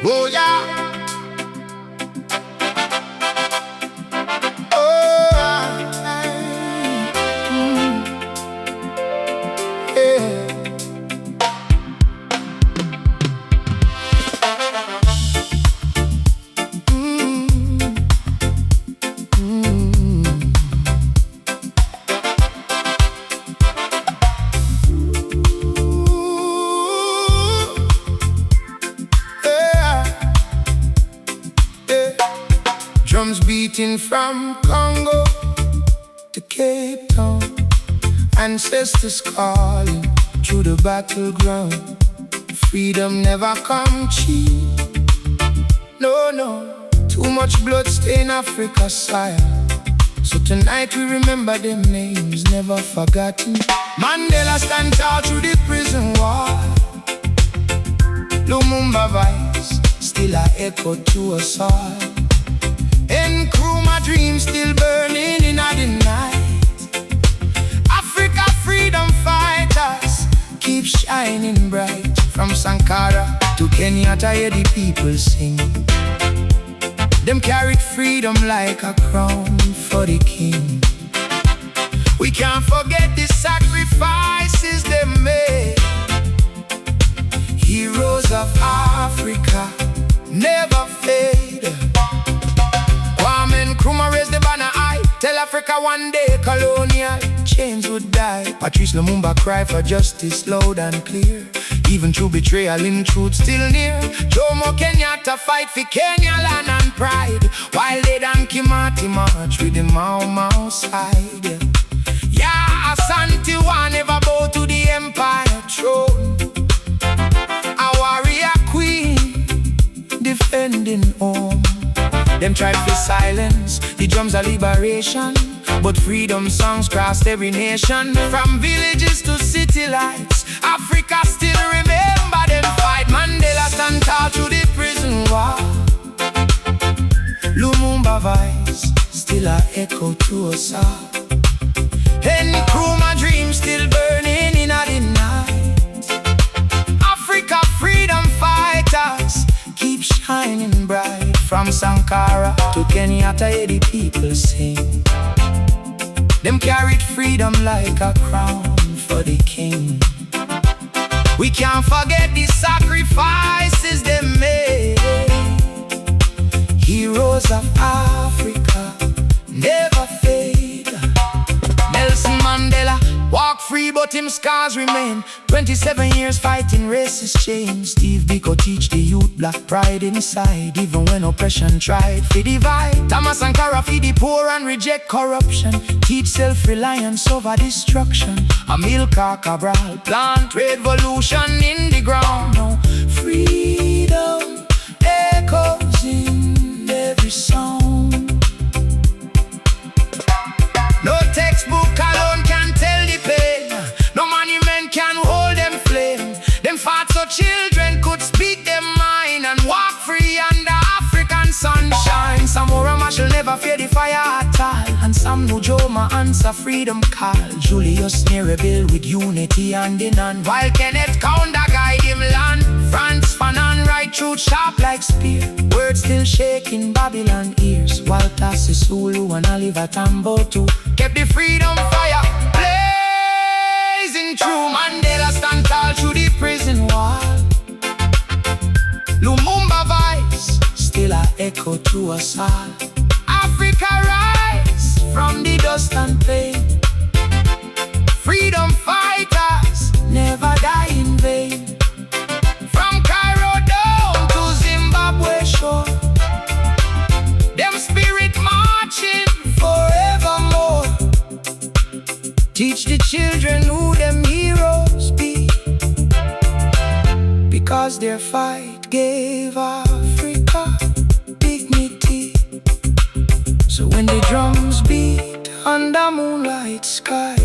Oh yeah. Oh, yeah. Drums beating from Congo to Cape Town, ancestors calling through the battleground. Freedom never come cheap. No, no, too much blood stain Africa's soil. So tonight we remember them names never forgotten. Mandela stand tall through the prison wall. Lumumba voice still a echo to us all. And crew, my dreams still burning in the night. Africa freedom fighters keep shining bright. From Sankara to Kenyatta, hear the people sing. Them carried freedom like a crown for the king. We can't forget the sacrifices they made. Heroes of Africa never fade. Nkrumah raise the banner high. Tell Africa one day colonial chains would die. Patrice Lumumba cry for justice loud and clear. Even through betrayal in truth still near. Jomo Kenyatta fight for Kenya land and pride, while they Dan Kimati march with the Mau Mau side. Yeah, Asante one never bow to the empire throne. A warrior queen defending home. Them tried to silence the drums of liberation, but freedom songs crossed every nation. From villages to city lights, Africa still remember them fight. Mandela stand tall through the prison wall. Lumumba voice still a echo to us all. And Nkrumah dreams still burning in the night. Africa freedom fighters keep shining bright. From Sankara to Kenyatta, hear the people sing. Them carried freedom like a crown for the king. We can't forget the sacrifices they made. Heroes of Africa never fade. Nelson Mandela walk free, but him scars remain. 27 years fighting racist chains. Steve Biko teach the youth black pride inside, even when oppression tried to divide. Thomas Sankara feed the poor and reject corruption. Teach self-reliance over destruction. Amilcar Cabral plant revolution in the ground. Now freedom echoes in every song. No textbook alone can tell the pain. No monument can hold them flame. Them fought so children could speak their mind and walk free under African sunshine. Samora Marshall never fear the fire at all, and Sam Nujoma answer freedom call. Julius Nyabinghi with unity and in hand, while Kenneth Kaunda guide him land. Franz Fanon right truth sharp like spear. Words still shaking Babylon ears. Walter Sisulu and Oliver Tambo too kept the freedom fire blazing true. Mandela stand tall through the prison wall. Lumumba voice still a echo to us all. Africa rise from the dust and pain. Freedom fighters never die in vain. From Cairo down to Zimbabwe shore, them spirit marching forevermore. Teach the children who them heroes be, because their fight gave Africa dignity. So when the drums beat under moonlight sky,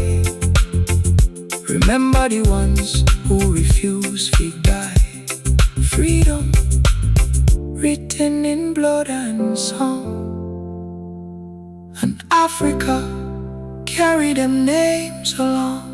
remember the ones who refuse to die. Freedom written in blood and song, and Africa carry them names along.